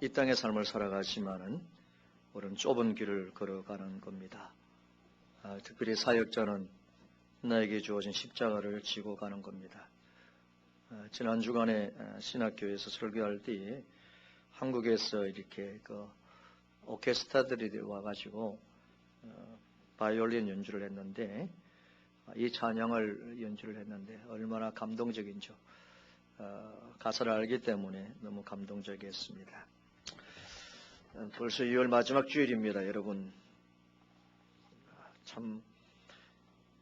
이 땅의 삶을 살아가지만은 우리는 좁은 길을 걸어가는 겁니다. 특별히 사역자는 나에게 주어진 십자가를 지고 가는 겁니다. 지난 주간에 신학교에서 설교할 때 한국에서 이렇게 오케스트라들이 와가지고 바이올린 연주를 했는데 이 찬양을 연주를 했는데 얼마나 감동적인지 가사를 알기 때문에 너무 감동적이었습니다. 벌써 2월 마지막 주일입니다. 여러분 참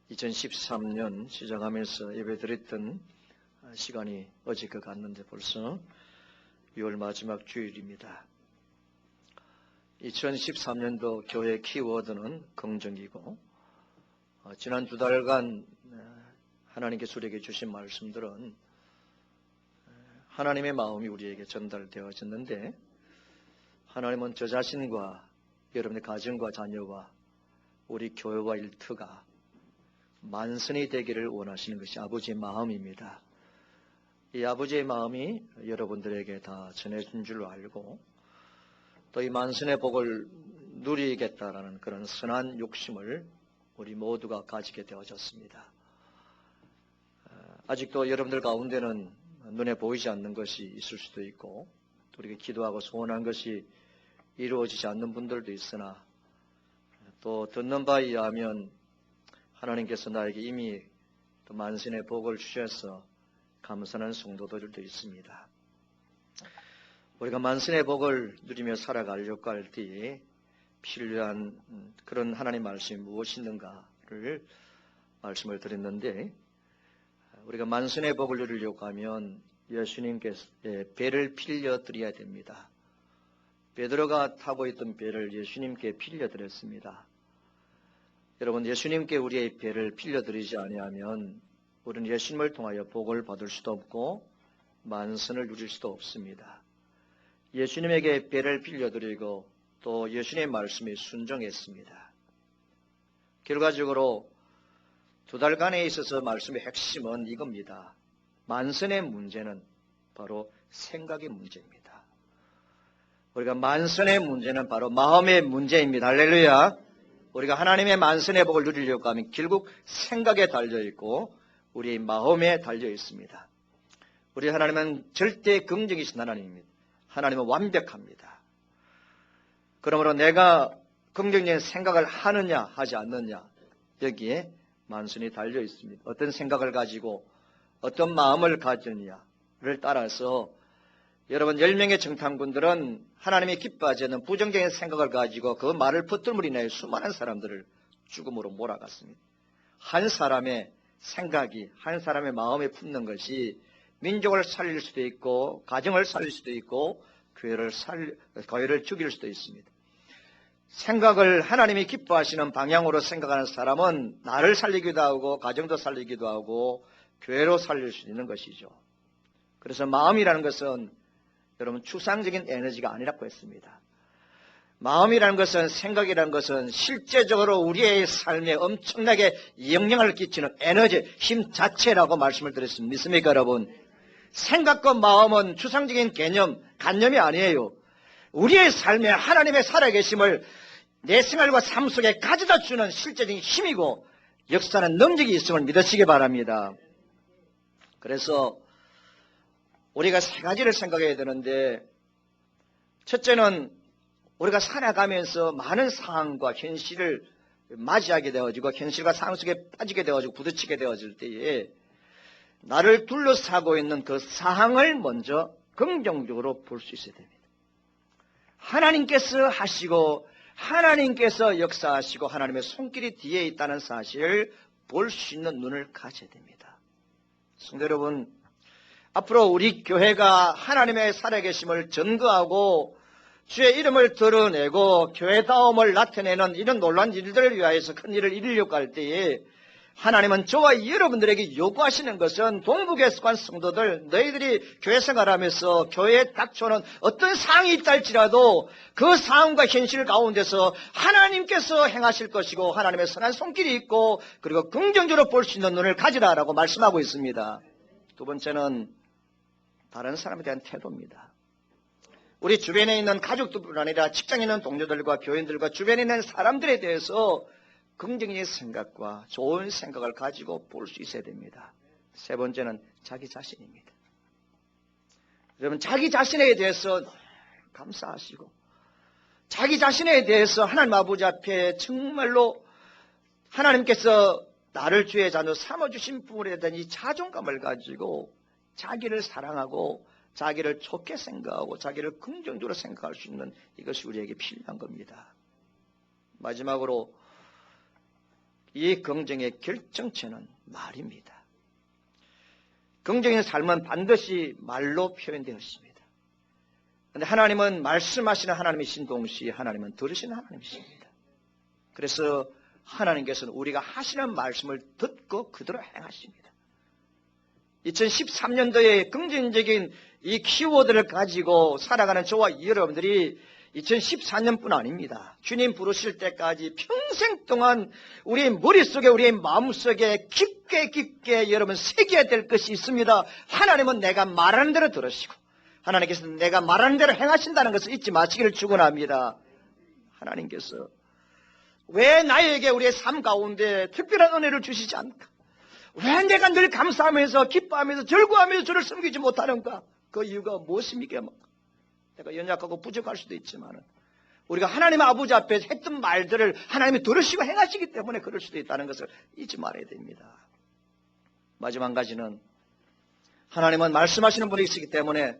2013년 시작하면서 예배드렸던 시간이 어저께 갔는데 벌써 6월 마지막 주일입니다. 2013년도 교회 키워드는 긍정이고 지난 두 달간 하나님께서 우리에게 주신 말씀들은 하나님의 마음이 우리에게 전달되어졌는데 하나님은 저 자신과 여러분의 가정과 자녀와 우리 교회와 일터가 만선이 되기를 원하시는 것이 아버지의 마음입니다. 이 아버지의 마음이 여러분들에게 다 전해진 줄로 알고 또 이 만선의 복을 누리겠다라는 그런 선한 욕심을 우리 모두가 가지게 되어졌습니다. 아직도 여러분들 가운데는 눈에 보이지 않는 것이 있을 수도 있고 또 우리가 기도하고 소원한 것이 이루어지지 않는 분들도 있으나 또 듣는 바에 의하면 하나님께서 나에게 이미 또 만선의 복을 주셔서 감사하는 성도들도 있습니다. 우리가 만선의 복을 누리며 살아가려고 할 때에 필요한 그런 하나님 말씀이 무엇이 있는가를 말씀을 드렸는데 우리가 만선의 복을 누리려고 하면 예수님께서 배를 빌려 드려야 됩니다. 베드로가 타고 있던 배를 예수님께 빌려 드렸습니다. 여러분 예수님께 우리의 배를 빌려 드리지 아니하면 우리는 예수님을 통하여 복을 받을 수도 없고 만선을 누릴 수도 없습니다. 예수님에게 배를 빌려드리고 또 예수님의 말씀에 순종했습니다. 결과적으로 두 달간에 있어서 말씀의 핵심은 이겁니다. 만선의 문제는 바로 생각의 문제입니다. 우리가 만선의 문제는 바로 마음의 문제입니다. 할렐루야. 우리가 하나님의 만선의 복을 누리려고 하면 결국 생각에 달려있고 우리의 마음에 달려있습니다. 우리 하나님은 절대 긍정이신 하나님입니다. 하나님은 완벽합니다. 그러므로 내가 긍정적인 생각을 하느냐 하지 않느냐 여기에 만선이 달려있습니다. 어떤 생각을 가지고 어떤 마음을 가지느냐를 따라서 여러분 10명의 정탐꾼들은 하나님이 기뻐하지 않는 부정적인 생각을 가지고 그 말을 붙들므로 인하여 수많은 사람들을 죽음으로 몰아갔습니다. 한 사람의 생각이 한 사람의 마음에 품는 것이 민족을 살릴 수도 있고 가정을 살릴 수도 있고 교회를 죽일 수도 있습니다. 생각을 하나님이 기뻐하시는 방향으로 생각하는 사람은 나를 살리기도 하고 가정도 살리기도 하고 교회로 살릴 수 있는 것이죠. 그래서 마음이라는 것은 여러분 추상적인 에너지가 아니라고 했습니다. 마음이라는 것은 생각이라는 것은 실제적으로 우리의 삶에 엄청나게 영향을 끼치는 에너지, 힘 자체라고 말씀을 드렸습니다. 믿습니까 여러분? 생각과 마음은 추상적인 관념이 아니에요. 우리의 삶에 하나님의 살아계심을 내 생활과 삶 속에 가져다 주는 실제적인 힘이고 역사는 능력이 있음을 믿으시기 바랍니다. 그래서 우리가 세 가지를 생각해야 되는데 첫째는 우리가 살아가면서 많은 상황과 현실을 맞이하게 되어지고 현실과 상황 속에 빠지게 되어지고 부딪히게 되어질 때에 나를 둘러싸고 있는 그 상황을 먼저 긍정적으로 볼 수 있어야 됩니다. 하나님께서 하시고 하나님께서 역사하시고 하나님의 손길이 뒤에 있다는 사실을 볼 수 있는 눈을 가져야 됩니다. 성도 여러분, 앞으로 우리 교회가 하나님의 살아계심을 전거하고 주의 이름을 드러내고 교회다움을 나타내는 이런 놀라운 일들을 위하여서 큰 일을 이루려고 할 때에 하나님은 저와 여러분들에게 요구하시는 것은 동북에 속한 성도들 너희들이 교회 생활하면서 교회에 닥쳐오는 어떤 상황이 있다 할지라도 그 상황과 현실 가운데서 하나님께서 행하실 것이고 하나님의 선한 손길이 있고 그리고 긍정적으로 볼 수 있는 눈을 가지라라고 말씀하고 있습니다. 두 번째는 다른 사람에 대한 태도입니다. 우리 주변에 있는 가족들뿐 아니라 직장에 있는 동료들과 교인들과 주변에 있는 사람들에 대해서 긍정적인 생각과 좋은 생각을 가지고 볼 수 있어야 됩니다. 세 번째는 자기 자신입니다. 여러분, 자기 자신에 대해서 감사하시고 자기 자신에 대해서 하나님 아버지 앞에 정말로 하나님께서 나를 주의 자녀 삼아주신 부분에 대한 이 자존감을 가지고 자기를 사랑하고 자기를 좋게 생각하고 자기를 긍정적으로 생각할 수 있는 이것이 우리에게 필요한 겁니다. 마지막으로 이 긍정의 결정체는 말입니다. 긍정의 삶은 반드시 말로 표현되었습니다. 그런데 하나님은 말씀하시는 하나님이신 동시에 하나님은 들으시는 하나님이십니다. 그래서 하나님께서는 우리가 하시는 말씀을 듣고 그대로 행하십니다. 2013년도에 긍정적인 이 키워드를 가지고 살아가는 저와 여러분들이 2014년뿐 아닙니다. 주님 부르실 때까지 평생 동안 우리의 머릿속에 우리의 마음속에 깊게 여러분 새겨야 될 것이 있습니다. 하나님은 내가 말하는 대로 들으시고 하나님께서는 내가 말하는 대로 행하신다는 것을 잊지 마시기를 축원합니다. 하나님께서 왜 나에게 우리의 삶 가운데 특별한 은혜를 주시지 않을까? 왜 내가 늘 감사하면서 기뻐하면서 즐거워하면서 주를 섬기지 못하는가? 그 이유가 무엇입니까? 내가 연약하고 부족할 수도 있지만 우리가 하나님 아버지 앞에 했던 말들을 하나님이 들으시고 행하시기 때문에 그럴 수도 있다는 것을 잊지 말아야 됩니다. 마지막 한 가지는 하나님은 말씀하시는 분이시기 때문에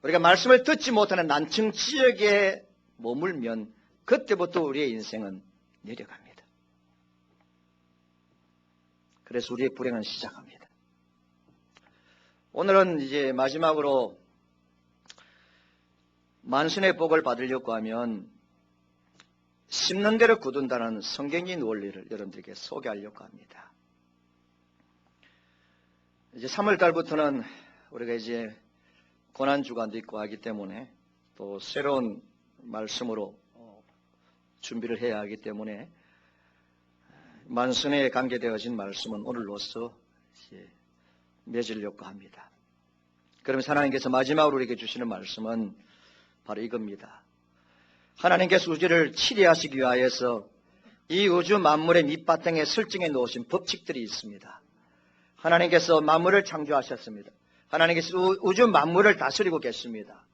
우리가 말씀을 듣지 못하는 난청 지역에 머물면 그때부터 우리의 인생은 내려갑니다. 그래서 우리의 불행은 시작합니다. 오늘은 이제 마지막으로 만순의 복을 받으려고 하면 심는 대로 거둔다는 성경적인 원리를 여러분들에게 소개하려고 합니다. 이제 3월 달부터는 우리가 이제 고난주간도 있고 하기 때문에 또 새로운 말씀으로 준비를 해야 하기 때문에 만순에 관계되어진 말씀은 오늘로서 이제 맺으려고 합니다. 그러면서 하나님께서 마지막으로 우리에게 주시는 말씀은 바로 이겁니다. 하나님께서 우주를 치리하시기 위하여서 이 우주 만물의 밑바탕에 설정해 놓으신 법칙들이 있습니다. 하나님께서 만물을 창조하셨습니다. 하나님께서 우주 만물을 다스리고 계십니다.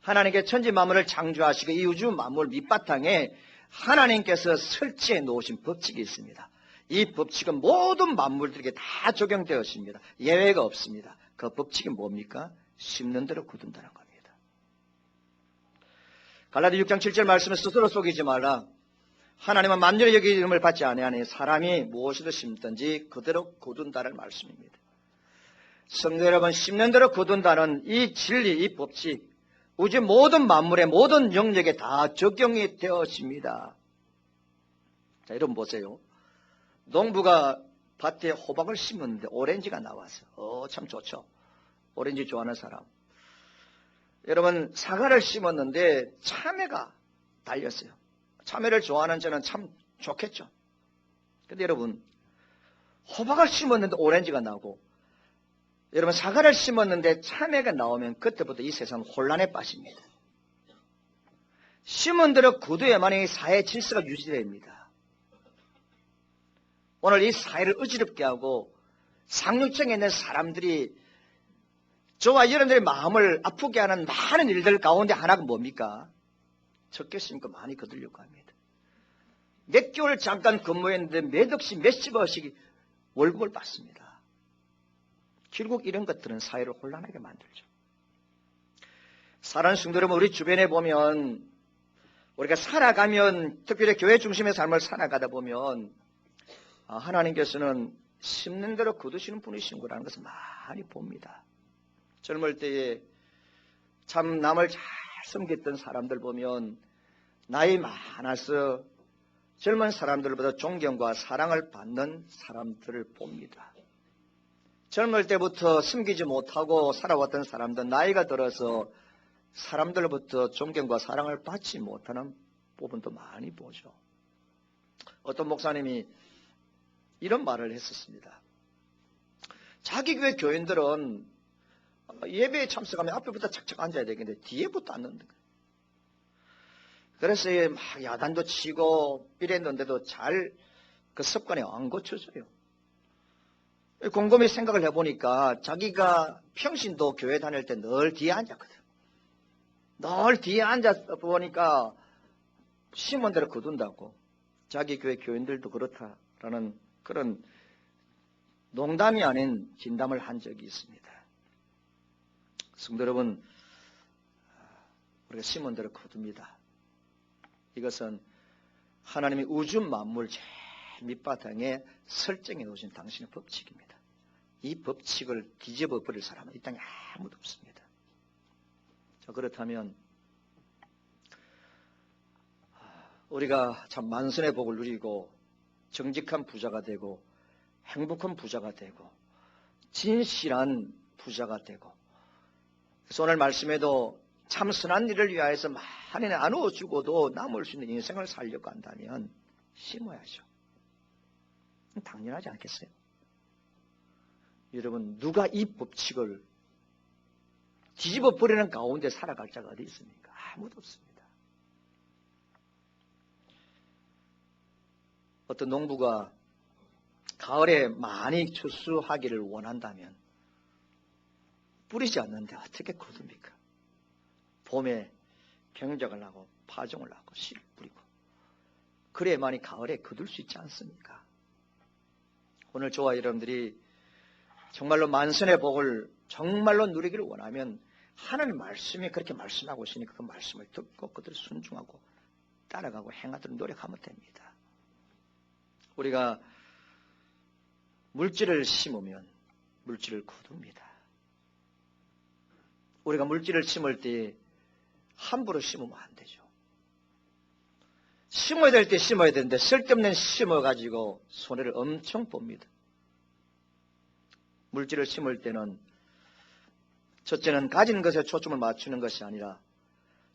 하나님께서 천지 만물을 창조하시고 이 우주 만물 밑바탕에 하나님께서 설치해 놓으신 법칙이 있습니다. 이 법칙은 모든 만물들에게 다 적용되었습니다. 예외가 없습니다. 그 법칙이 뭡니까? 심는 대로 거둔다는 겁니다. 갈라디 6장 7절 말씀에 스스로 속이지 말라. 하나님은 만전의 여김을 받지 아니하니 사람이 무엇을 심든지 그대로 거둔다는 말씀입니다. 성도 여러분, 심는 대로 거둔다는 이 진리, 이 법칙, 우주 모든 만물의 모든 영역에 다 적용이 되었습니다. 자, 여러분 보세요. 농부가 밭에 호박을 심었는데 오렌지가 나왔어요. 참 좋죠. 오렌지 좋아하는 사람. 여러분, 사과를 심었는데 참외가 달렸어요. 참외를 좋아하는 저는 참 좋겠죠. 근데 여러분, 호박을 심었는데 오렌지가 나오고, 여러분, 사과를 심었는데 참외가 나오면 그때부터 이 세상은 혼란에 빠집니다. 심은 대로 거두어야만이 사회 질서가 유지됩니다. 오늘 이 사회를 어지럽게 하고 상류층에 있는 사람들이 저와 여러분들의 마음을 아프게 하는 많은 일들 가운데 하나가 뭡니까? 적게 심고 많이 거두려고 합니다. 몇 개월 잠깐 근무했는데 몇 억씩 몇십억씩 월급을 받습니다. 결국 이런 것들은 사회를 혼란하게 만들죠. 사랑하는 성도 여러분, 우리 주변에 보면 우리가 살아가면 특별히 교회 중심의 삶을 살아가다 보면 하나님께서는 심는 대로 거두시는 분이신 거라는 것을 많이 봅니다. 젊을 때에 참 남을 잘 섬겼던 사람들 보면 나이 많아서 젊은 사람들보다 존경과 사랑을 받는 사람들을 봅니다. 젊을 때부터 섬기지 못하고 살아왔던 사람들 나이가 들어서 사람들로부터 존경과 사랑을 받지 못하는 부분도 많이 보죠. 어떤 목사님이 이런 말을 했었습니다. 자기 교회 교인들은 예배에 참석하면 앞에부터 착착 앉아야 되겠는데 뒤에부터 앉는 거예요. 그래서 막 야단도 치고 이랬는데도 잘 그 습관이 안 고쳐져요. 곰곰이 생각을 해보니까 자기가 평신도 교회 다닐 때 늘 뒤에 앉았거든. 늘 뒤에 앉아 보니까 심원대로 거둔다고. 자기 교회 교인들도 그렇다라는 그런 농담이 아닌 진담을 한 적이 있습니다. 성도 여러분, 우리가 심원대로 거둡니다. 이것은 하나님이 우주 만물 제일 밑바탕에 설정해 놓으신 당신의 법칙입니다. 이 법칙을 뒤집어 버릴 사람은 이 땅에 아무도 없습니다. 자, 그렇다면 우리가 참 만선의 복을 누리고 정직한 부자가 되고 행복한 부자가 되고 진실한 부자가 되고, 그래서 오늘 말씀에도 참 선한 일을 위하여서 많이 나누어 주고도 남을 수 있는 인생을 살려고 한다면 심어야죠. 당연하지 않겠어요? 여러분, 누가 이 법칙을 뒤집어 버리는 가운데 살아갈 자가 어디 있습니까? 아무도 없습니다. 어떤 농부가 가을에 많이 추수하기를 원한다면 뿌리지 않는데 어떻게 거둡니까? 봄에 경작을 하고 파종을 하고 씨를 뿌리고, 그래야만이 가을에 거둘 수 있지 않습니까? 오늘 저와 여러분들이 정말로 만선의 복을 정말로 누리기를 원하면 하나님 말씀이 그렇게 말씀하고 있으니까 그 말씀을 듣고 그들을 순종하고 따라가고 행하도록 노력하면 됩니다. 우리가 물질을 심으면 물질을 거둡니다. 우리가 물질을 심을 때 함부로 심으면 안 되죠. 심어야 될 때 심어야 되는데 쓸데없는 심어가지고 손해를 엄청 봅니다. 물질을 심을 때는 첫째는 가진 것에 초점을 맞추는 것이 아니라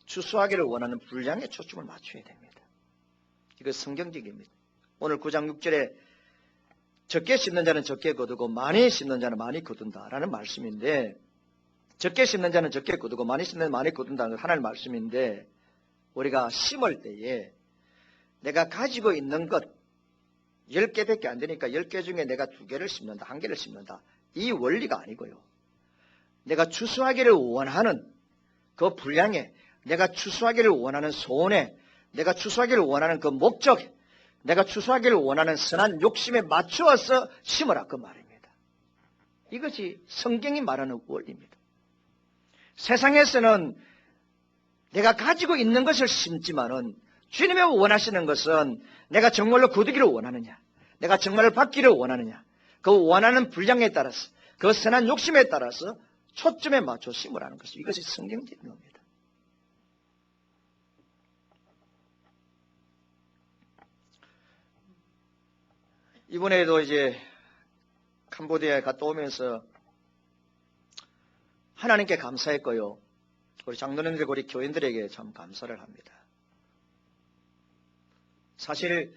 추수하기를 원하는 분량에 초점을 맞춰야 됩니다. 이거 성경적입니다. 오늘 9장 6절에 적게 심는 자는 적게 거두고 많이 심는 자는 많이 거둔다라는 말씀인데, 적게 심는 자는 적게 거두고 많이 심는 자는 많이 거둔다는 하나의 말씀인데, 우리가 심을 때에 내가 가지고 있는 것 10개밖에 안 되니까 10개 중에 내가 2개를 심는다, 1개를 심는다, 이 원리가 아니고요. 내가 추수하기를 원하는 그 분량에, 내가 추수하기를 원하는 소원에, 내가 추수하기를 원하는 그 목적에, 내가 추수하기를 원하는 선한 욕심에 맞추어서 심으라, 그 말입니다. 이것이 성경이 말하는 원리입니다. 세상에서는 내가 가지고 있는 것을 심지만은 주님이 원하시는 것은 내가 정말로 거두기를 원하느냐, 내가 정말로 받기를 원하느냐, 그 원하는 분량에 따라서, 그 선한 욕심에 따라서 초점에 맞춰 심으라는 것입니다. 이것이 성경적인 겁니다. 이번에도 이제 캄보디아에 갔다 오면서 하나님께 감사했고요. 우리 장로님들, 우리 교인들에게 참 감사를 합니다. 사실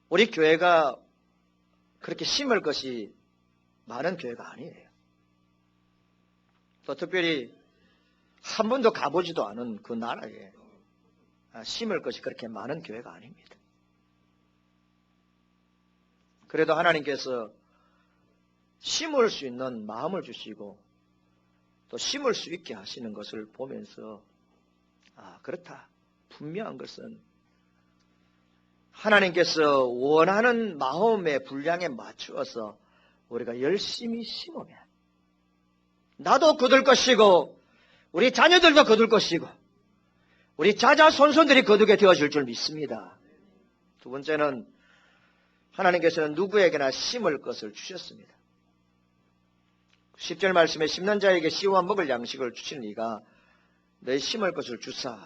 우리 교회가 그렇게 심을 것이 많은 교회가 아니에요. 또 특별히 한 번도 가보지도 않은 그 나라에 심을 것이 그렇게 많은 교회가 아닙니다. 그래도 하나님께서 심을 수 있는 마음을 주시고 또 심을 수 있게 하시는 것을 보면서 그렇다. 분명한 것은 하나님께서 원하는 마음의 분량에 맞추어서 우리가 열심히 심으면 나도 거둘 것이고 우리 자녀들도 거둘 것이고 우리 자자손손들이 거두게 되어질 줄 믿습니다. 두 번째는 하나님께서는 누구에게나 심을 것을 주셨습니다. 10절 말씀에 심는 자에게 씨와 먹을 양식을 주시는 이가 너희 심을 것을 주사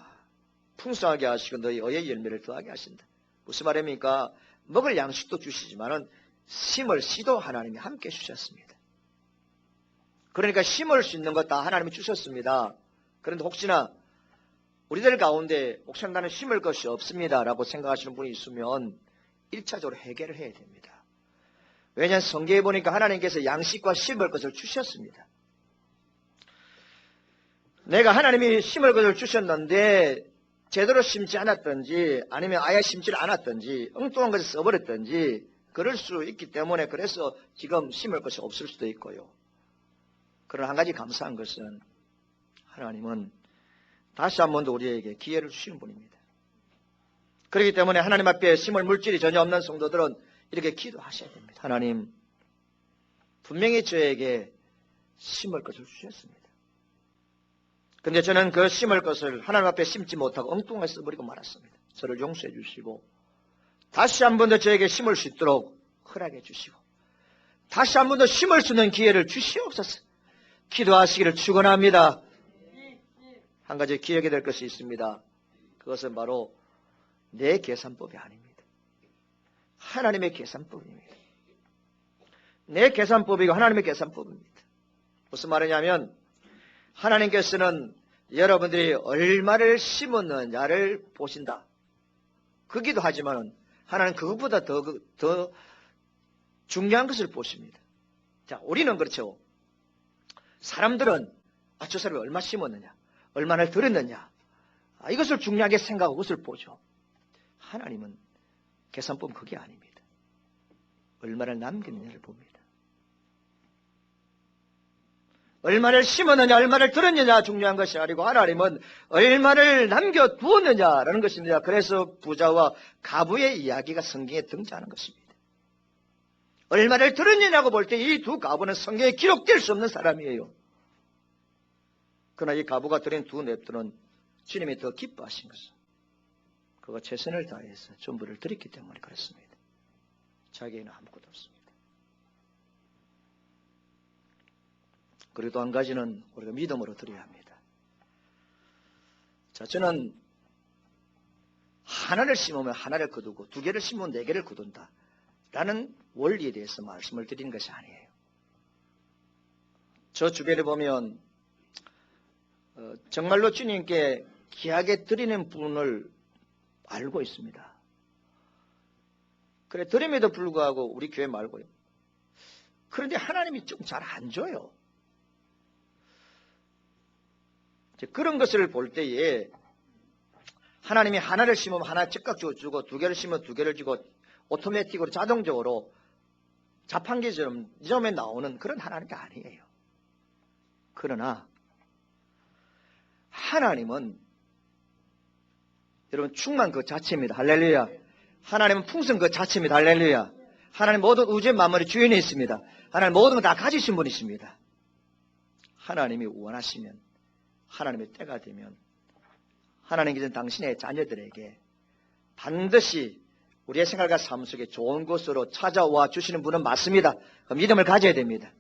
풍성하게 하시고 너희 의의 열매를 더하게 하신다. 무슨 말입니까? 먹을 양식도 주시지만은 심을 씨도 하나님이 함께 주셨습니다. 그러니까 심을 수 있는 것 다 하나님이 주셨습니다. 그런데 혹시나 우리들 가운데 혹시나 나는 심을 것이 없습니다 라고 생각하시는 분이 있으면 1차적으로 해결을 해야 됩니다. 왜냐하면 성경에 보니까 하나님께서 양식과 심을 것을 주셨습니다. 내가 하나님이 심을 것을 주셨는데 제대로 심지 않았든지 아니면 아예 심지를 않았든지 엉뚱한 것을 써버렸든지 그럴 수 있기 때문에 그래서 지금 심을 것이 없을 수도 있고요. 그러나 한 가지 감사한 것은 하나님은 다시 한 번 더 우리에게 기회를 주시는 분입니다. 그렇기 때문에 하나님 앞에 심을 물질이 전혀 없는 성도들은 이렇게 기도하셔야 됩니다. 하나님, 분명히 저에게 심을 것을 주셨습니다. 근데 저는 그 심을 것을 하나님 앞에 심지 못하고 엉뚱하게 써버리고 말았습니다. 저를 용서해 주시고 다시 한 번 더 저에게 심을 수 있도록 허락해 주시고 다시 한 번 더 심을 수 있는 기회를 주시옵소서. 기도하시기를 축원합니다. 한 가지 기억해야 될 것이 있습니다. 그것은 바로 내 계산법이 아닙니다. 하나님의 계산법입니다. 내 계산법이고 하나님의 계산법입니다. 무슨 말이냐면 하나님께서는 여러분들이 얼마를 심었느냐를 보신다. 그기도 하지만 하나님 그것보다 더 중요한 것을 보십니다. 자, 우리는 그렇죠. 사람들은 저 사람이 얼마 심었느냐, 얼마나 들었느냐, 이것을 중요하게 생각하고 그것을 보죠. 하나님은 계산법은 그게 아닙니다. 얼마를 남겼느냐를 봅니다. 얼마를 심었느냐, 얼마를 들었느냐 중요한 것이 아니고 하나님은 얼마를 남겨두었느냐라는 것입니다. 그래서 부자와 가부의 이야기가 성경에 등장하는 것입니다. 얼마를 들었느냐고 볼 때 이 두 가부는 성경에 기록될 수 없는 사람이에요. 그러나 이 가부가 드린 두 냅들은 주님이 더 기뻐하신 것은 그가 최선을 다해서 전부를 드렸기 때문에 그렇습니다. 자기에는 아무것도 없습니다. 그리고 또 한 가지는 우리가 믿음으로 드려야 합니다. 자, 저는 하나를 심으면 하나를 거두고 두 개를 심으면 네 개를 거둔다 라는 원리에 대해서 말씀을 드리는 것이 아니에요. 저 주변에 보면 정말로 주님께 귀하게 드리는 분을 알고 있습니다. 그래, 드림에도 불구하고 우리 교회 말고요. 그런데 하나님이 좀 잘 안 줘요. 그런 것을 볼 때에 하나님이 하나를 심으면 하나 즉각 주고 두 개를 심으면 두 개를 주고 오토매틱으로 자동적으로 자판기처럼 점에 나오는 그런 하나님이 아니에요. 그러나 하나님은 여러분 충만 그 자체입니다. 할렐루야. 하나님은 풍성 그 자체입니다. 할렐루야. 하나님 모든 우주의 만물의 주인이 있습니다. 하나님 모든 걸 다 가지신 분이십니다. 하나님이 원하시면 하나님의 때가 되면 하나님께서는 당신의 자녀들에게 반드시 우리의 생활과 삶 속에 좋은 곳으로 찾아와 주시는 분은 맞습니다. 그 믿음을 가져야 됩니다.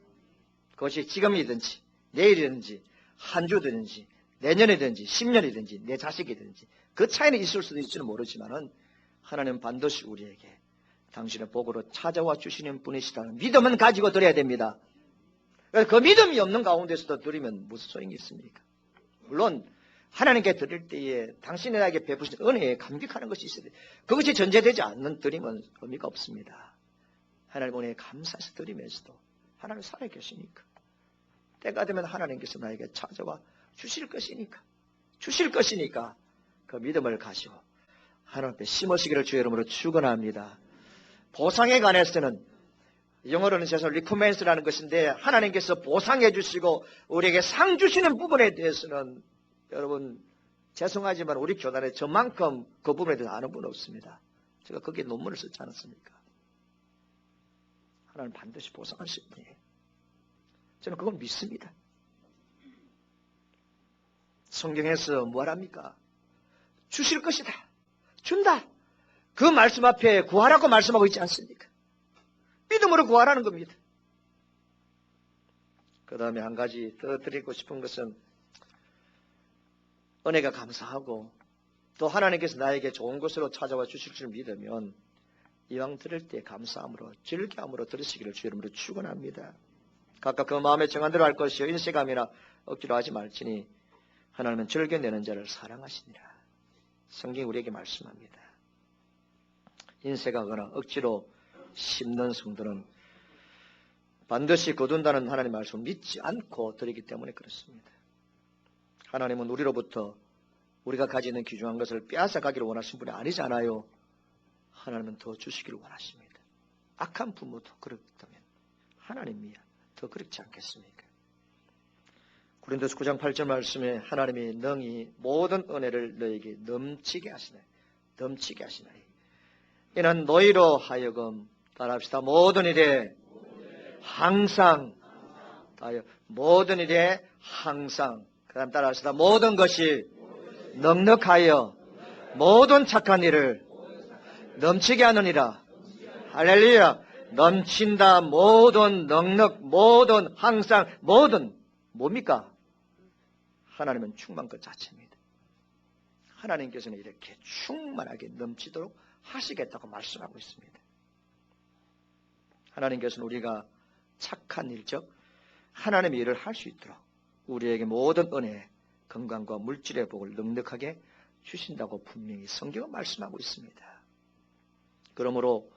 그것이 지금이든지 내일이든지 한 주든지 내년이든지 10년이든지 내 자식이든지 그 차이는 있을 수도 있을지는 모르지만은 하나님은 반드시 우리에게 당신의 복으로 찾아와 주시는 분이시다는 믿음은 가지고 드려야 됩니다. 그 믿음이 없는 가운데서도 드리면 무슨 소용이 있습니까? 물론 하나님께 드릴 때에 당신에게 베푸신 은혜에 감격하는 것이 있어야 돼요. 그것이 전제되지 않는 드림은 의미가 없습니다. 하나님 은혜에 감사해서 드리면서도 하나님 살아계시니까 때가 되면 하나님께서 나에게 찾아와 주실 것이니까 그 믿음을 가지고 하나님 앞에 심으시기를 주의 이름으로 축원합니다. 보상에 관해서는 영어로는 죄송 리코멘스라는 것인데 하나님께서 보상해 주시고 우리에게 상 주시는 부분에 대해서는 여러분 죄송하지만 우리 교단에 저만큼 그 부분에 대해서 아는 분 없습니다. 제가 거기에 논문을 썼지 않았습니까? 하나님 반드시 보상하실 분이에요. 저는 그걸 믿습니다. 성경에서 뭐랍니까? 주실 것이다. 준다. 그 말씀 앞에 구하라고 말씀하고 있지 않습니까? 믿음으로 구하라는 겁니다. 그 다음에 한 가지 더 드리고 싶은 것은 은혜가 감사하고 또 하나님께서 나에게 좋은 것으로 찾아와 주실 줄 믿으면 이왕 들을 때 감사함으로 즐거움으로 들으시기를 주의 이름으로 축원합니다. 각각 그 마음에 정한 대로 할 것이요 인색함이나 억지로 하지 말지니 하나님은 즐겨내는 자를 사랑하시니라. 성경이 우리에게 말씀합니다. 인색하거나 억지로 심는 성도는 반드시 거둔다는 하나님의 말씀을 믿지 않고 드리기 때문에 그렇습니다. 하나님은 우리로부터 우리가 가지는 귀중한 것을 빼앗아 가기를 원하시는 분이 아니잖아요. 하나님은 더 주시기를 원하십니다. 악한 부모도 그렇다면 하나님이야 더 그렇지 않겠습니까? 고린도서 9장 8절 말씀에 하나님이 능히 모든 은혜를 너에게 넘치게 하시네. 넘치게 하시나니 이는 너희로 하여금 따라합시다. 모든 일에 항상 모든 일에 항상 그 다음 따라합시다. 모든 것이 넉넉하여 모든 착한 일을 넘치게 하느니라. 할렐루야. 넘친다. 모든 넉넉 모든 항상 모든 뭡니까? 하나님은 충만 것 자체입니다. 하나님께서는 이렇게 충만하게 넘치도록 하시겠다고 말씀하고 있습니다. 하나님께서는 우리가 착한 일, 즉 하나님의 일을 할 수 있도록 우리에게 모든 은혜, 건강과 물질의 복을 넉넉하게 주신다고 분명히 성경은 말씀하고 있습니다. 그러므로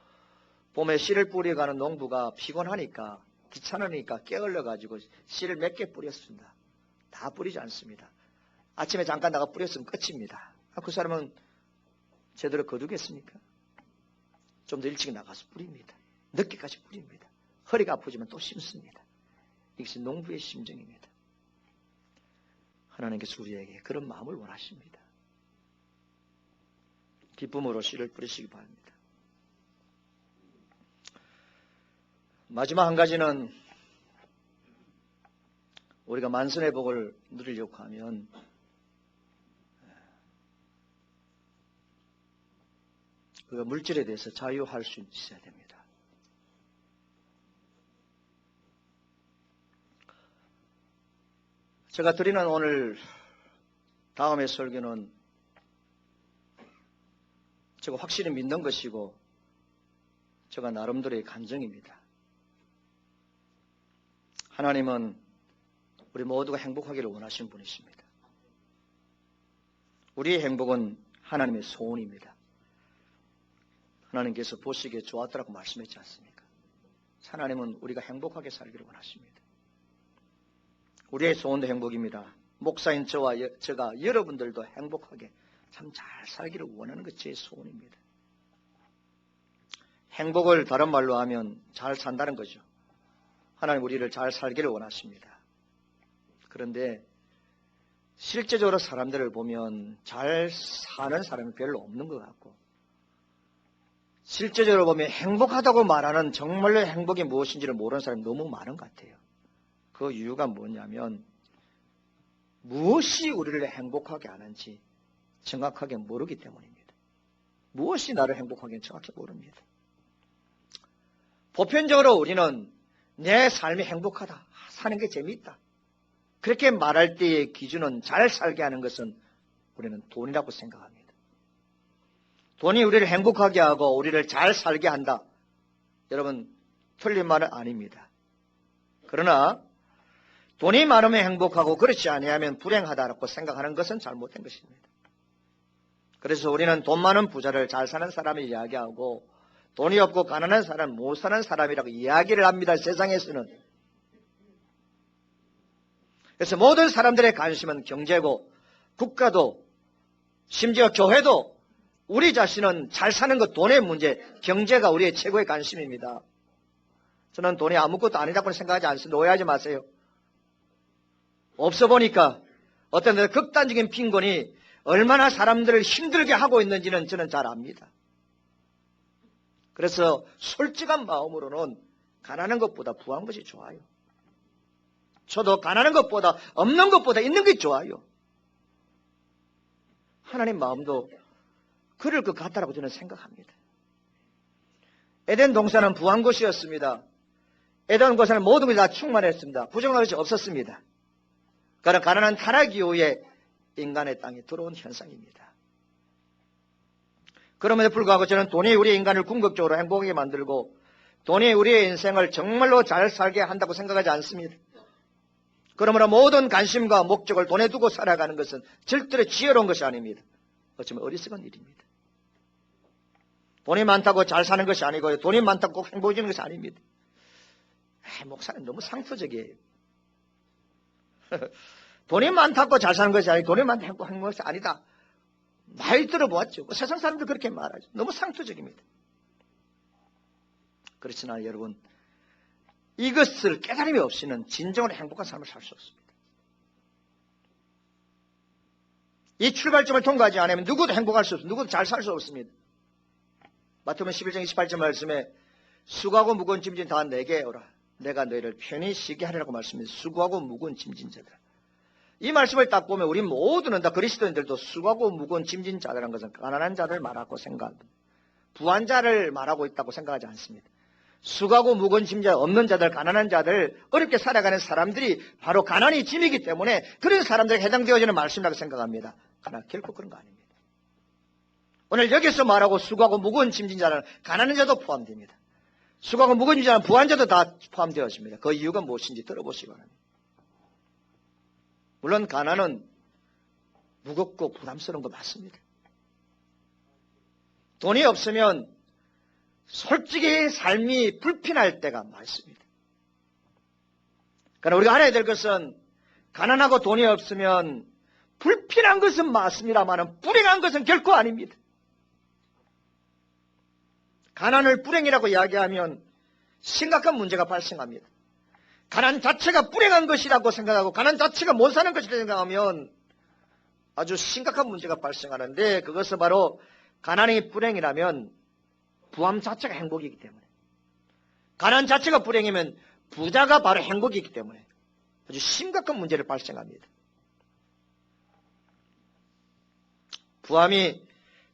봄에 씨를 뿌려가는 농부가 피곤하니까 귀찮으니까 게을러가지고 씨를 몇 개 뿌렸습니다. 다 뿌리지 않습니다. 아침에 잠깐 나가 뿌렸으면 끝입니다. 그 사람은 제대로 거두겠습니까? 좀 더 일찍 나가서 뿌립니다. 늦게까지 뿌립니다. 허리가 아프지만 또 심습니다. 이것이 농부의 심정입니다. 하나님께서 우리에게 그런 마음을 원하십니다. 기쁨으로 씨를 뿌리시기 바랍니다. 마지막 한 가지는 우리가 만선의 복을 누리려고 하면 그 물질에 대해서 자유할 수 있어야 됩니다. 제가 드리는 오늘 다음의 설교는 제가 확실히 믿는 것이고 제가 나름대로의 간증입니다. 하나님은 우리 모두가 행복하기를 원하시는 분이십니다. 우리의 행복은 하나님의 소원입니다. 하나님께서 보시기에 좋았더라고 말씀했지 않습니까? 하나님은 우리가 행복하게 살기를 원하십니다. 우리의 소원도 행복입니다. 목사인 제가 여러분들도 행복하게 참 잘 살기를 원하는 것이 제 소원입니다. 행복을 다른 말로 하면 잘 산다는 거죠. 하나님 우리를 잘 살기를 원하십니다. 그런데 실제적으로 사람들을 보면 잘 사는 사람이 별로 없는 것 같고 실제적으로 보면 행복하다고 말하는 정말로 행복이 무엇인지를 모르는 사람이 너무 많은 것 같아요. 그 이유가 뭐냐면 무엇이 우리를 행복하게 하는지 정확하게 모르기 때문입니다. 무엇이 나를 행복하게 정확히 모릅니다. 보편적으로 우리는 내 삶이 행복하다, 사는 게 재미있다. 그렇게 말할 때의 기준은 잘 살게 하는 것은 우리는 돈이라고 생각합니다. 돈이 우리를 행복하게 하고 우리를 잘 살게 한다. 여러분 틀린 말은 아닙니다. 그러나 돈이 많으면 행복하고 그렇지 아니하면 불행하다고 생각하는 것은 잘못된 것입니다. 그래서 우리는 돈 많은 부자를 잘 사는 사람을 이야기하고 돈이 없고 가난한 사람은 못 사는 사람이라고 이야기를 합니다. 세상에서는. 그래서 모든 사람들의 관심은 경제고 국가도 심지어 교회도 우리 자신은 잘 사는 것 돈의 문제, 경제가 우리의 최고의 관심입니다. 저는 돈이 아무것도 아니라고 생각하지 않습니다. 오해하지 마세요. 없어 보니까 어떤 데서 극단적인 빈곤이 얼마나 사람들을 힘들게 하고 있는지는 저는 잘 압니다. 그래서 솔직한 마음으로는 가난한 것보다 부한 것이 좋아요. 저도 가난한 것보다 없는 것보다 있는 게 좋아요. 하나님 마음도 그럴 것 같다라고 저는 생각합니다. 에덴 동산은 부한 곳이었습니다. 에덴 동산은 모든 것이 다 충만했습니다. 부정한 것이 없었습니다. 그러나 가난한 타락 이후에 인간의 땅에 들어온 현상입니다. 그럼에도 불구하고 저는 돈이 우리 인간을 궁극적으로 행복하게 만들고 돈이 우리의 인생을 정말로 잘 살게 한다고 생각하지 않습니다. 그러므로 모든 관심과 목적을 돈에 두고 살아가는 것은 절대로 지혜로운 것이 아닙니다. 어쩌면 어리석은 일입니다. 돈이 많다고 잘 사는 것이 아니고 돈이 많다고 꼭 행복해지는 것이 아닙니다. 목사님 너무 상투적이에요. 돈이 많다고 잘 사는 것이 아니고 돈이 많다고 행복한 것이 아니다. 많이 들어보았죠. 세상 사람들 그렇게 말하죠. 너무 상투적입니다. 그렇지나 여러분, 이것을 깨달음이 없이는 진정으로 행복한 삶을 살 수 없습니다. 이 출발점을 통과하지 않으면 누구도 행복할 수 없습니다. 누구도 잘 살 수 없습니다. 마태복음 11장 28절 말씀에 수고하고 무거운 짐진 다 내게 오라. 내가 너희를 편히 쉬게 하리라고 말씀합니다. 수고하고 무거운 짐진 자들. 이 말씀을 딱 보면 우리 모두는 다 그리스도인들도 수고하고 무거운 짐진 자들이라는 것은 가난한 자를 말하고 생각합니다. 부한 자를 말하고 있다고 생각하지 않습니다. 수고하고 무거운 짐 없는 자들, 가난한 자들, 어렵게 살아가는 사람들이 바로 가난이 짐이기 때문에 그런 사람들에게 해당되어지는 말씀이라고 생각합니다. 그러나 결코 그런 거 아닙니다. 오늘 여기서 말하고 수고하고 무거운 짐진 자는 가난한 자도 포함됩니다. 수고하고 무거운 짐진 자는 부한 자도 다 포함되어집니다. 그 이유가 무엇인지 들어보시기 바랍니다. 물론 가난은 무겁고 부담스러운 거 맞습니다. 돈이 없으면 솔직히 삶이 불편할 때가 많습니다. 그러나 우리가 알아야 될 것은 가난하고 돈이 없으면 불편한 것은 맞습니다만 불행한 것은 결코 아닙니다. 가난을 불행이라고 이야기하면 심각한 문제가 발생합니다. 가난 자체가 불행한 것이라고 생각하고 가난 자체가 못 사는 것이라고 생각하면 아주 심각한 문제가 발생하는데 그것은 바로 가난이 불행이라면 부함 자체가 행복이기 때문에 가난 자체가 불행이면 부자가 바로 행복이기 때문에 아주 심각한 문제를 발생합니다. 부함이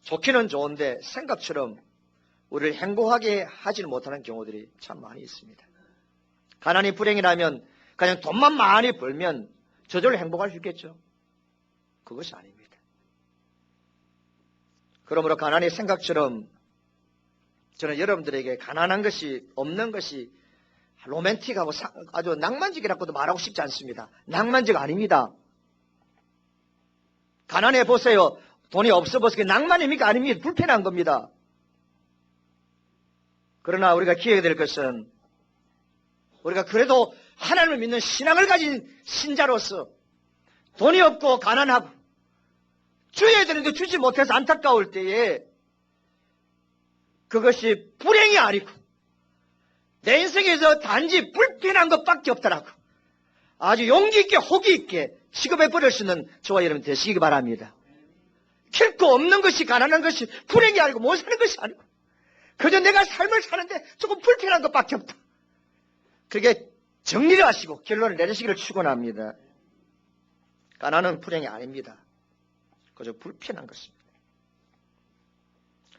좋기는 좋은데 생각처럼 우리를 행복하게 하지 못하는 경우들이 참 많이 있습니다. 가난이 불행이라면 그냥 돈만 많이 벌면 저절로 행복할 수 있겠죠? 그것이 아닙니다. 그러므로 가난이 생각처럼 저는 여러분들에게 가난한 것이 없는 것이 로맨틱하고 아주 낭만적이라고도 말하고 싶지 않습니다. 낭만적 아닙니다. 가난해 보세요. 돈이 없어 보세요. 낭만입니까? 아닙니다. 불편한 겁니다. 그러나 우리가 기억해야 될 것은 우리가 그래도 하나님을 믿는 신앙을 가진 신자로서 돈이 없고 가난하고 주어야 되는데 주지 못해서 안타까울 때에 그것이 불행이 아니고 내 인생에서 단지 불편한 것밖에 없더라고 아주 용기 있게 호기 있게 취급해 버릴 수 있는 저와 여러분 되시기 바랍니다. 결코 없는 것이 가난한 것이 불행이 아니고 못 사는 것이 아니고 그저 내가 삶을 사는데 조금 불편한 것밖에 없다. 그렇게 정리를 하시고 결론을 내리시기를 축원합니다. 가난은 불행이 아닙니다. 그저 불편한 것입니다.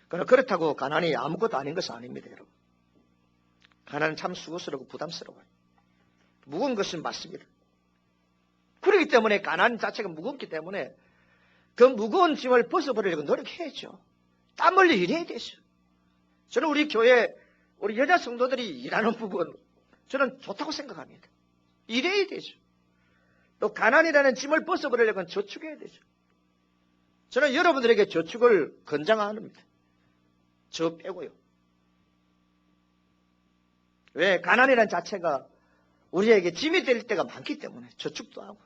그러나 그렇다고 가난이 아무것도 아닌 것은 아닙니다, 여러분. 가난은 참 수고스럽고 부담스러워요. 무거운 것은 맞습니다. 그렇기 때문에 가난 자체가 무겁기 때문에 그 무거운 짐을 벗어버리려고 노력해야죠. 땀 흘려 일해야 되죠. 저는 우리 교회 우리 여자 성도들이 일하는 부분 저는 좋다고 생각합니다. 일해야 되죠. 또 가난이라는 짐을 벗어버리려고 저축해야 되죠. 저는 여러분들에게 저축을 권장합니다. 저 빼고요. 왜? 가난이라는 자체가 우리에게 짐이 될 때가 많기 때문에 저축도 하고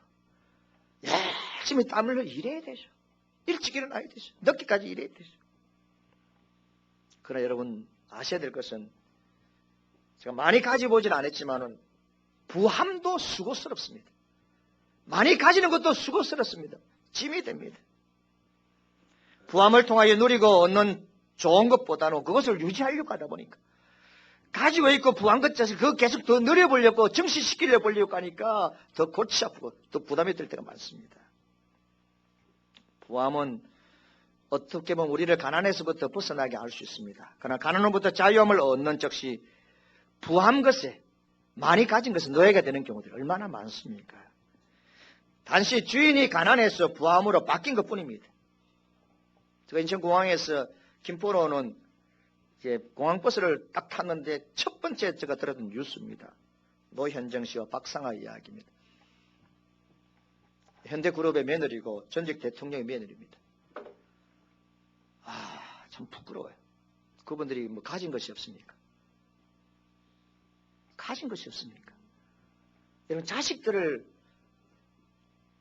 열심히 땀 흘려 일해야 되죠. 일찍 일어나야 되죠. 늦게까지 일해야 되죠. 그러나 여러분 아셔야 될 것은 제가 많이 가져보지는 않았지만은 부함도 수고스럽습니다. 많이 가지는 것도 수고스럽습니다. 짐이 됩니다. 부함을 통하여 누리고 얻는 좋은 것보다는 그것을 유지하려고 하다 보니까 가지고 있고 부한 것 자체를 그거 계속 더 늘려보려고 정신시키려 보려고 하니까 더 골치 아프고 또 부담이 될 때가 많습니다. 부함은 어떻게 보면 우리를 가난에서부터 벗어나게 할 수 있습니다. 그러나 가난으로부터 자유함을 얻는 즉시 부한 것에 많이 가진 것은 노예가 되는 경우들이 얼마나 많습니까? 단지 주인이 가난해서 부함으로 바뀐 것뿐입니다. 제가 인천공항에서 김포로 오는 공항버스를 딱 탔는데 첫 번째 제가 들었던 뉴스입니다. 노현정 씨와 박상아 이야기입니다. 현대그룹의 며느리고 전직 대통령의 며느리입니다. 참 부끄러워요. 그분들이 뭐 가진 것이 없습니까? 가진 것이 없습니까? 여러분 자식들을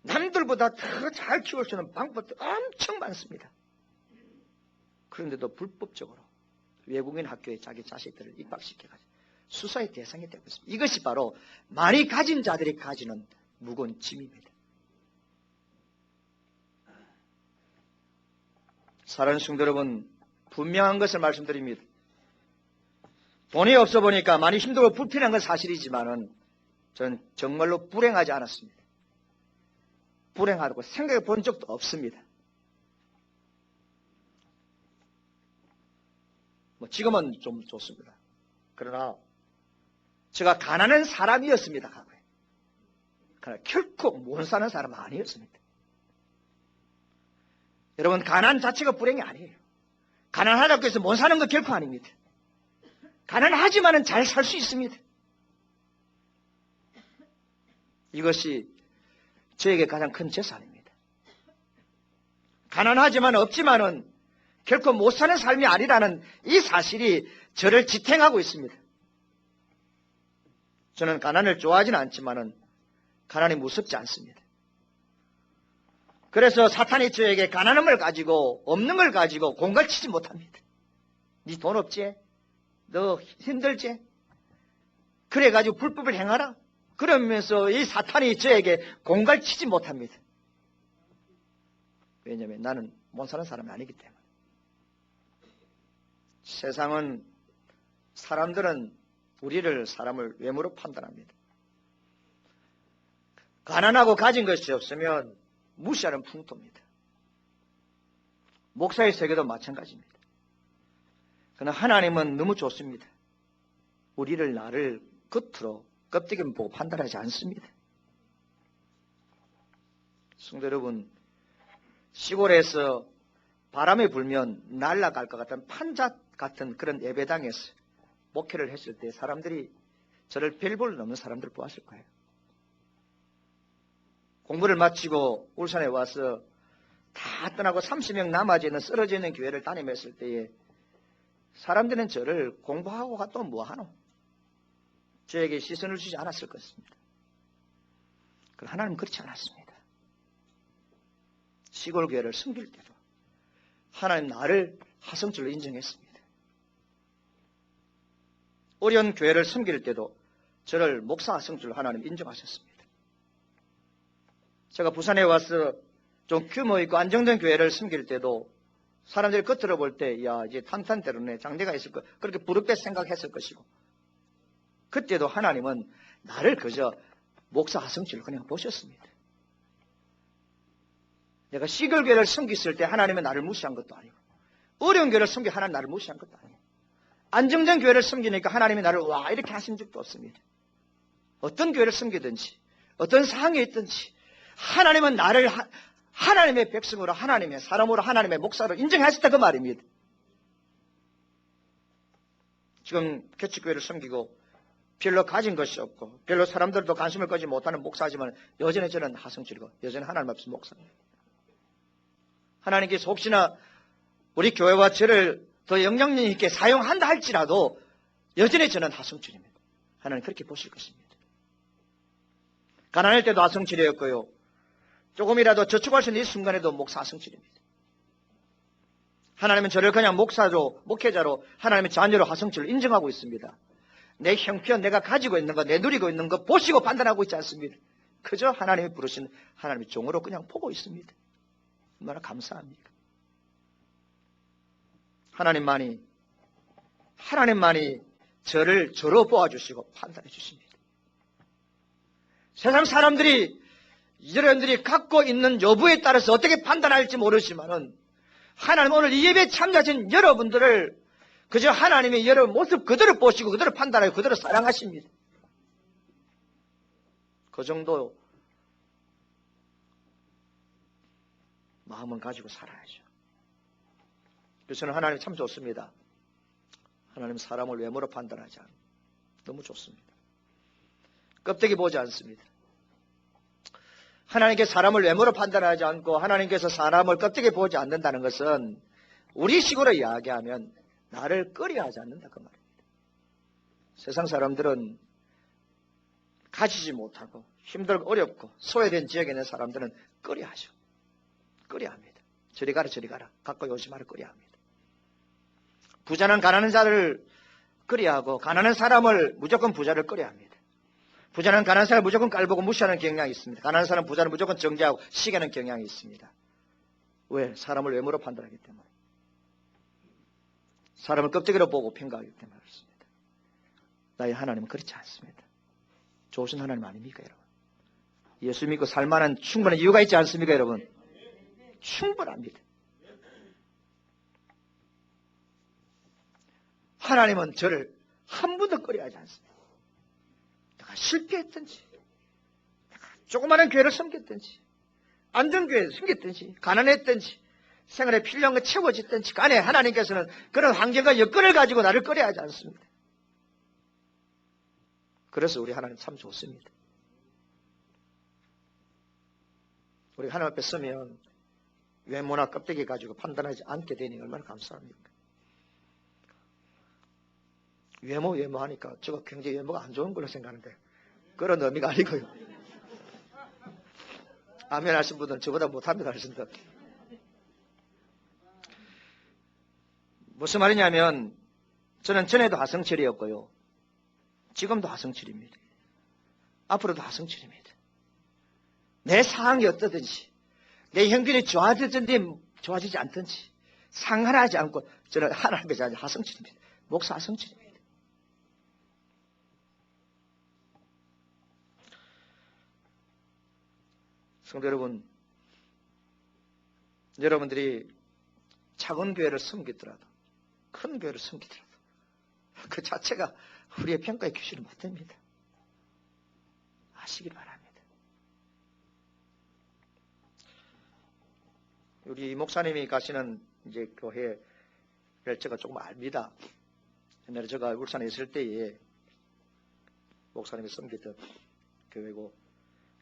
남들보다 더 잘 키울 수 있는 방법도 엄청 많습니다. 그런데도 불법적으로 외국인 학교에 자기 자식들을 입학시켜가지고 수사의 대상이 되고 있습니다. 이것이 바로 많이 가진 자들이 가지는 무거운 짐입니다. 사랑하는 성도 여러분, 분명한 것을 말씀드립니다. 돈이 없어 보니까 많이 힘들고 불편한 건 사실이지만은 저는 정말로 불행하지 않았습니다. 불행하다고 생각해 본 적도 없습니다. 지금은 좀 좋습니다. 그러나 제가 가난한 사람이었습니다. 과거에. 그러나 결코 못 사는 사람은 아니었습니다. 여러분, 가난 자체가 불행이 아니에요. 가난하다고 해서 못 사는 거 결코 아닙니다. 가난하지만은 잘 살 수 있습니다. 이것이 저에게 가장 큰 재산입니다. 가난하지만 없지만은 결코 못 사는 삶이 아니라는 이 사실이 저를 지탱하고 있습니다. 저는 가난을 좋아하지는 않지만은 가난이 무섭지 않습니다. 그래서 사탄이 저에게 가난함을 가지고 없는 걸 가지고 공갈치지 못합니다. 네 돈 없지? 너 힘들지? 그래가지고 불법을 행하라? 그러면서 이 사탄이 저에게 공갈치지 못합니다. 왜냐하면 나는 못 사는 사람이 아니기 때문에. 세상은 사람들은 우리를 사람을 외모로 판단합니다. 가난하고 가진 것이 없으면 무시하는 풍토입니다. 목사의 세계도 마찬가지입니다. 그러나 하나님은 너무 좋습니다. 우리를 나를 겉으로 껍데기만 보고 판단하지 않습니다. 성도 여러분, 시골에서 바람이 불면 날아갈 것 같은 판자 같은 그런 예배당에서 목회를 했을 때 사람들이 저를 별볼을 넘는 사람들을 보았을 거예요. 공부를 마치고 울산에 와서 다 떠나고 30명 남아져 있는 쓰러져 있는 교회를 다니면서 때에 사람들은 저를 공부하고 또 뭐하노? 저에게 시선을 주지 않았을 것입니다. 그러나 하나님은 그렇지 않았습니다. 시골 교회를 섬길 때도 하나님 나를 하성줄로 인정했습니다. 어려운 교회를 섬길 때도 저를 목사 하성줄로 하나님 인정하셨습니다. 제가 부산에 와서 좀 규모 있고 안정된 교회를 섬길 때도 사람들이 겉으로 볼 때, 야, 이제 탄탄대로네, 장대가 있을 거, 그렇게 부럽게 생각했을 것이고, 그때도 하나님은 나를 그저 목사 하성줄로 그냥 보셨습니다. 내가 시골 교회를 섬겼을 때 하나님은 나를 무시한 것도 아니고, 어려운 교회를 섬겨 하나님 나를 무시한 것도 아니에요. 안정된 교회를 섬기니까 하나님이 나를 와 이렇게 하신 적도 없습니다. 어떤 교회를 섬기든지 어떤 상황에 있든지 하나님은 나를 하나님의 백성으로 하나님의 사람으로 하나님의 목사로 인정하셨다 그 말입니다. 지금 개척교회를 섬기고 별로 가진 것이 없고 별로 사람들도 관심을 가지 못하는 목사지만 여전히 저는 하성줄이고 여전히 하나님 앞에서 목사입니다. 하나님께서 혹시나 우리 교회와 저를 더 영향력 있게 사용한다 할지라도 여전히 저는 하성줄입니다. 하나님 그렇게 보실 것입니다. 가난할 때도 하성줄이었고요. 조금이라도 저축할 수 있는 이 순간에도 목사 하성줄입니다. 하나님은 저를 그냥 목사로, 목회자로 하나님의 자녀로 하성줄을 인정하고 있습니다. 내 형편, 내가 가지고 있는 것, 내 누리고 있는 것 보시고 판단하고 있지 않습니다. 그저 하나님이 부르신 하나님의 종으로 그냥 보고 있습니다. 얼마나 감사합니까? 하나님만이 저를 저로 보아주시고 판단해 주십니다. 세상 사람들이 여러분들이 갖고 있는 여부에 따라서 어떻게 판단할지 모르지만은 하나님 오늘 이 예배에 참여하신 여러분들을 그저 하나님의 여러분 모습 그대로 보시고 그대로 판단하고 그대로 사랑하십니다. 그 정도 마음은 가지고 살아야죠. 그래서 저는 하나님 참 좋습니다. 하나님 사람을 외모로 판단하지 않아요. 너무 좋습니다. 껍데기 보지 않습니다. 하나님께 사람을 외모로 판단하지 않고 하나님께서 사람을 껍데기 보지 않는다는 것은 우리 식으로 이야기하면 나를 꺼려하지 않는다 그 말입니다. 세상 사람들은 가지지 못하고 힘들고 어렵고 소외된 지역에 있는 사람들은 꺼려하죠. 꺼려합니다. 저리 가라 저리 가라. 가까이 오지 마라 꺼려합니다. 부자는 가난한 자를 꺼려하고 가난한 사람을 무조건 부자를 꺼려합니다. 부자는 가난한 사람을 무조건 깔보고 무시하는 경향이 있습니다. 가난한 사람은 부자는 무조건 정죄하고 시기하는 경향이 있습니다. 왜? 사람을 외모로 판단하기 때문에. 사람을 껍데기로 보고 평가하기 때문에 그렇습니다. 나의 하나님은 그렇지 않습니다. 좋으신 하나님 아닙니까, 여러분? 예수 믿고 살만한 충분한 이유가 있지 않습니까, 여러분? 충분합니다. 하나님은 저를 한 번도 꺼려하지 않습니다. 내가 실패했든지, 내가 조그마한 교회를 섬겼든지, 안전교회를 섬겼든지, 가난했든지, 생활에 필요한 거 채워졌든지 간에 하나님께서는 그런 환경과 여건을 가지고 나를 꺼려하지 않습니다. 그래서 우리 하나님 참 좋습니다. 우리 하나님 앞에 서면 외모나 껍데기 가지고 판단하지 않게 되니 얼마나 감사합니까? 외모 하니까 저거 굉장히 외모가 안 좋은 걸로 생각하는데 그런 의미가 아니고요. 아멘 하신 분들은 저보다 못합니다 하신다. 무슨 말이냐면 저는 전에도 하성철이었고요. 지금도 하성철입니다. 앞으로도 하성철입니다. 내 상황이 어떠든지 내 형편이 좋아지든지 좋아지지 않든지 상관하지 않고 저는 하나님의 자녀 하성철입니다. 목사 하성철입니다. 성도 여러분, 여러분들이 작은 교회를 섬기더라도 큰 교회를 섬기더라도 그 자체가 우리의 평가의 규칙을 못합니다. 아시길 바랍니다. 우리 목사님이 가시는 이제 교회를 제가 조금 압니다. 옛날에 제가 울산에 있을 때에 목사님이 섬기던 교회고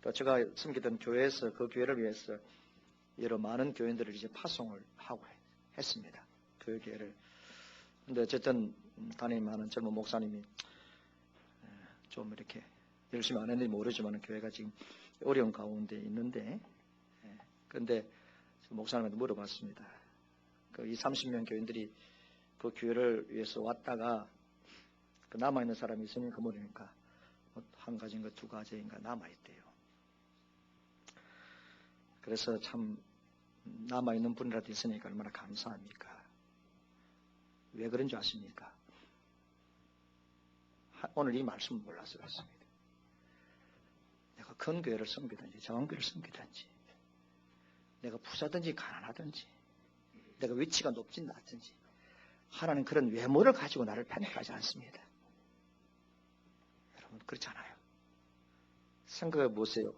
또 제가 섬기던 교회에서 그 교회를 위해서 여러 많은 교인들을 이제 파송을 하고 했습니다. 그 교회를. 근데 어쨌든 담임하는 젊은 목사님이 좀 이렇게 열심히 안 했는지 모르지만 교회가 지금 어려운 가운데 있는데 그런데 목사님한테 물어봤습니다. 그 30명 교인들이 그 교회를 위해서 왔다가 그 남아있는 사람이 있으니까 모르니까 한 가지인가 두 가지인가 남아있대요. 그래서 참 남아있는 분이라도 있으니까 얼마나 감사합니까? 왜 그런 줄 아십니까? 오늘 이 말씀을 몰라서 그렇습니다. 내가 큰 교회를 섬기든지 작은 교회를 섬기든지 내가 부자든지 가난하든지 내가 위치가 높진 낮든지 하나는 그런 외모를 가지고 나를 평가하지 않습니다. 여러분 그렇지 않아요. 생각해 보세요.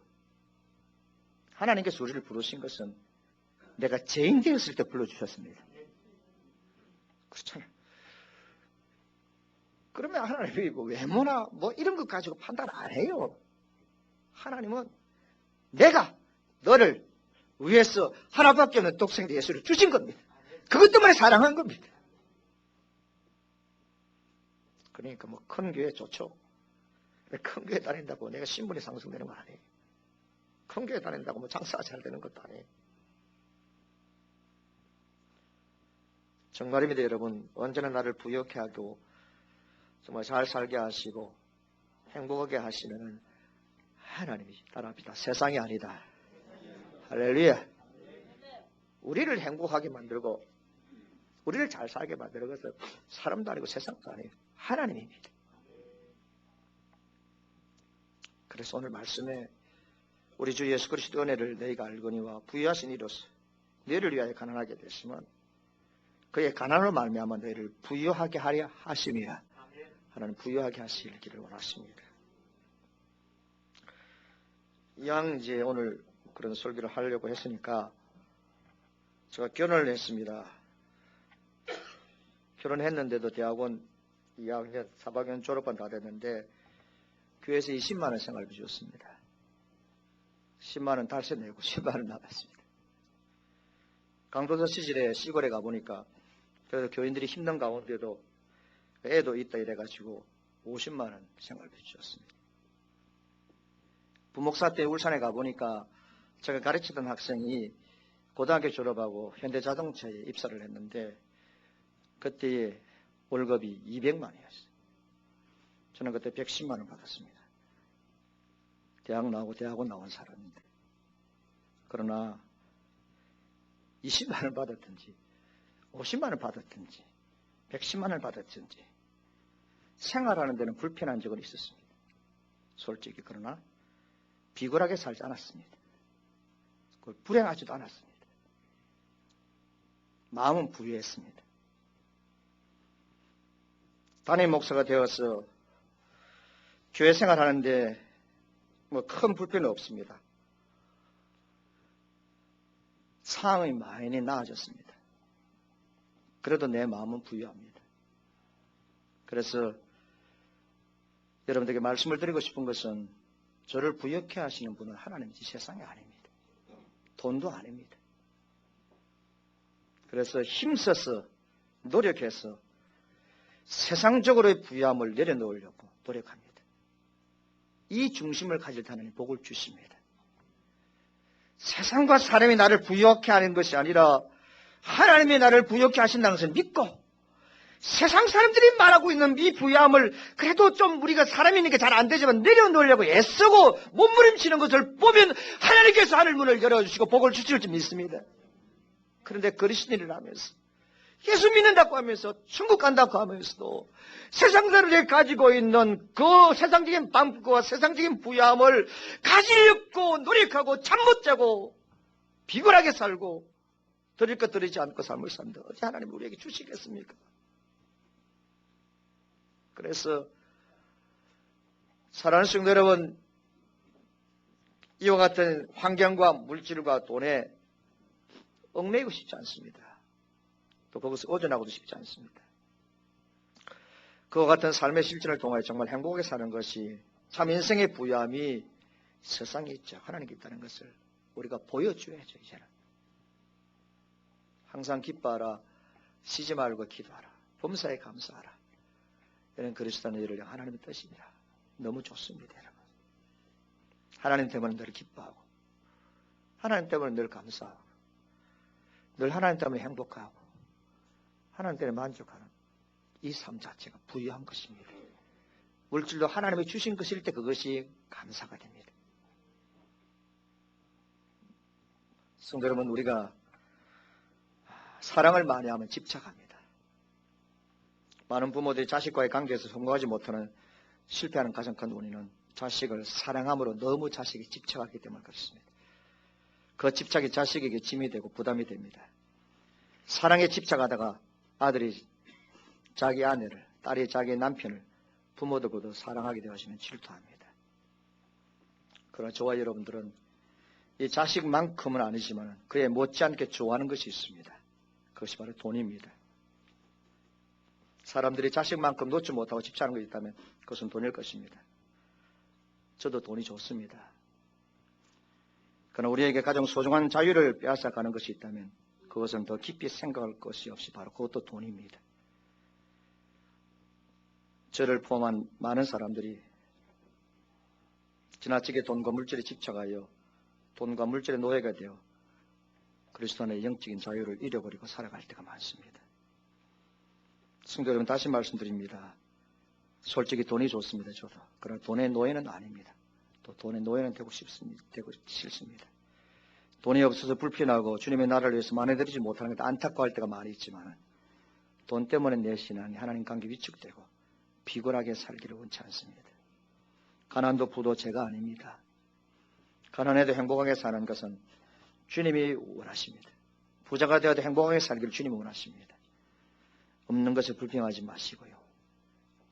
하나님께서 우리를 부르신 것은 내가 죄인 되었을 때 불러주셨습니다. 그렇잖아요. 그러면 하나님이 뭐 외모나 뭐 이런 것 가지고 판단 안 해요. 하나님은 내가 너를 위해서 하나밖에 없는 독생 예수를 주신 겁니다. 그것 때문에 사랑한 겁니다. 그러니까 뭐 큰 교회 좋죠. 큰 교회 다닌다고 내가 신분이 상승되는 거 아니에요. 큰 교회 다닌다고 뭐 장사가 잘 되는 것도 아니에요. 정말입니다, 여러분. 언제나 나를 부유하게 하고 정말 잘 살게 하시고 행복하게 하시는 하나님이 따라합니다. 세상이 아니다. 할렐루야. 우리를 행복하게 만들고 우리를 잘 살게 만드는 것은 사람도 아니고 세상도 아니에요. 하나님입니다. 그래서 오늘 말씀에 우리 주 예수 그리스도의 은혜를 너희가 알거니와 부유하신 이로써 너희를 위하여 가난하게 됐으면 그의 가난으로 말미암아 너희를 부유하게 하려 하심이라. 하나님 부유하게 하시기를 원하십니다. 이왕 이제 오늘 그런 설교를 하려고 했으니까 제가 결혼을 했습니다. 결혼했는데도 대학원 2학년, 3학년 졸업반 다 됐는데 교회에서 20만 원 생활비 줬습니다. 10만 원 달세 내고 10만 원 나갔습니다. 강도서 시절에 시골에 가보니까 그래서 교인들이 힘든 가운데도 애도 있다 이래가지고 50만 원 생활비 주셨습니다. 부목사 때 울산에 가보니까 제가 가르치던 학생이 고등학교 졸업하고 현대자동차에 입사를 했는데 그때 월급이 200만 원이었어요. 저는 그때 110만 원 받았습니다. 대학 나오고 대학원 나온 사람인데. 그러나 20만 원 받았든지 50만 원 받았든지 110만 원 받았든지 생활하는 데는 불편한 적은 있었습니다. 솔직히. 그러나 비굴하게 살지 않았습니다. 그걸 불행하지도 않았습니다. 마음은 부유했습니다. 담임 목사가 되어서 교회 생활하는데 뭐 큰 불편은 없습니다. 상황이 많이 나아졌습니다. 그래도 내 마음은 부유합니다. 그래서 여러분들에게 말씀을 드리고 싶은 것은 저를 부유케 하시는 분은 하나님이지 세상이 아닙니다. 돈도 아닙니다. 그래서 힘써서 노력해서 세상적으로의 부유함을 내려놓으려고 노력합니다. 이 중심을 가질 때 하나님 복을 주십니다. 세상과 사람이 나를 부유케 하는 것이 아니라 하나님이 나를 부유케 하신다는 것을 믿고 세상 사람들이 말하고 있는 이 부유함을 그래도 좀 우리가 사람이니까 잘 안 되지만 내려놓으려고 애쓰고 몸부림치는 것을 보면 하나님께서 하늘문을 열어주시고 복을 주실 줄 믿습니다. 그런데 그리스도인을 하면서 예수 믿는다고 하면서 천국 간다고 하면서도 세상 사람들이 가지고 있는 그 세상적인 방법과 세상적인 부유함을 가지려고 노력하고 잠 못 자고 비굴하게 살고 드릴 것 드리지 않고 삶을 산다. 어찌 하나님 우리에게 주시겠습니까? 그래서 사랑하는 성도 여러분, 이와 같은 환경과 물질과 돈에 얽매이고 싶지 않습니다. 또 거기서 오전하고도 싶지 않습니다. 그와 같은 삶의 실천을 통하여 정말 행복하게 사는 것이 참 인생의 부유함이 세상에 있죠. 하나님께 있다는 것을 우리가 보여줘야죠. 이제는 항상 기뻐하라, 쉬지 말고 기도하라, 범사에 감사하라. 이런 그리스도의 일을 향한 하나님의 뜻입니다. 너무 좋습니다, 여러분. 하나님 때문에 늘 기뻐하고 하나님 때문에 늘 감사하고 늘 하나님 때문에 행복하고 하나님 때문에 만족하는 이 삶 자체가 부유한 것입니다. 물질도 하나님이 주신 것일 때 그것이 감사가 됩니다. 성도 여러분, 우리가 사랑을 많이 하면 집착합니다. 많은 부모들이 자식과의 관계에서 성공하지 못하는 실패하는 가장 큰 원인은 자식을 사랑함으로 너무 자식이 집착하기 때문에 그렇습니다. 그 집착이 자식에게 짐이 되고 부담이 됩니다. 사랑에 집착하다가 아들이 자기 아내를, 딸이 자기 남편을 부모들보다 사랑하게 되어지면 질투합니다. 그러나 저와 여러분들은 이 자식만큼은 아니지만 그에 못지않게 좋아하는 것이 있습니다. 그것이 바로 돈입니다. 사람들이 자식만큼 놓지 못하고 집착하는 것이 있다면 그것은 돈일 것입니다. 저도 돈이 좋습니다. 그러나 우리에게 가장 소중한 자유를 빼앗아가는 것이 있다면 그것은 더 깊이 생각할 것이 없이 바로 그것도 돈입니다. 저를 포함한 많은 사람들이 지나치게 돈과 물질에 집착하여 돈과 물질의 노예가 되어 그리스도 안의 영적인 자유를 잃어버리고 살아갈 때가 많습니다. 성도 여러분, 다시 말씀드립니다. 솔직히 돈이 좋습니다. 저도. 그러나 돈의 노예는 아닙니다. 또 돈의 노예는 되고 싫습니다. 돈이 없어서 불편하고 주님의 나라를 위해서 만회드리지 못하는 것 안타까워할 때가 많이 있지만 돈 때문에 내 신앙이 하나님 관계 위축되고 비굴하게 살기를 원치 않습니다. 가난도 부도 죄가 아닙니다. 가난해도 행복하게 사는 것은 주님이 원하십니다. 부자가 되어도 행복하게 살기를 주님이 원하십니다. 없는 것에 불평하지 마시고요.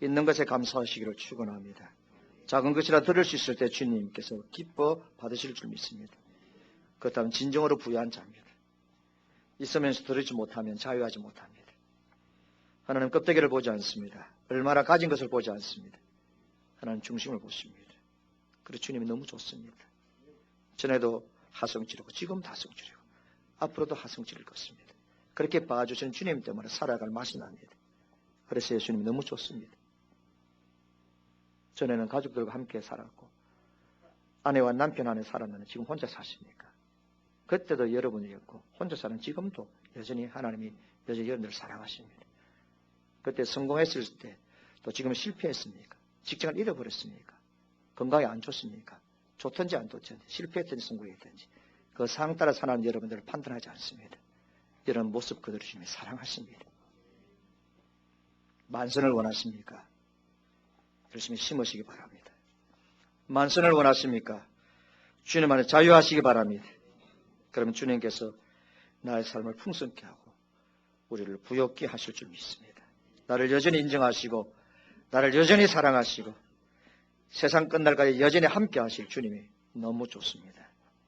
있는 것에 감사하시기를 축원합니다. 작은 것이라 들을 수 있을 때 주님께서 기뻐 받으실 줄 믿습니다. 그렇다면 진정으로 부유한 자입니다. 있으면서 들으지 못하면 자유하지 못합니다. 하나님 껍데기를 보지 않습니다. 얼마나 가진 것을 보지 않습니다. 하나님 중심을 보십니다. 그래서 주님이 너무 좋습니다. 전에도 하성 지르고 지금도 하성 지르고 앞으로도 하성 지를 것입니다. 그렇게 봐주시는 주님 때문에 살아갈 맛이 납니다. 그래서 예수님이 너무 좋습니다. 전에는 가족들과 함께 살았고 아내와 남편 안에 살았는데 지금 혼자 사십니까? 그때도 여러분이었고 혼자 사는 지금도 여전히 하나님이 여전히 여러분들을 사랑하십니다. 그때 성공했을 때 또 지금 실패했습니까? 직장을 잃어버렸습니까? 건강이 안 좋습니까? 좋든지 안 좋든지 실패했든지 성공했든지 그 상황 따라 사는 여러분들을 판단하지 않습니다. 이런 모습 그대로 주님이 사랑하십니다. 만선을 원하십니까? 열심히 심으시기 바랍니다. 만선을 원하십니까? 주님 안에 자유하시기 바랍니다. 그러면 주님께서 나의 삶을 풍성케 하고 우리를 부욕케 하실 줄 믿습니다. 나를 여전히 인정하시고 나를 여전히 사랑하시고 세상 끝날까지 여전히 함께 하실 주님이 너무 좋습니다.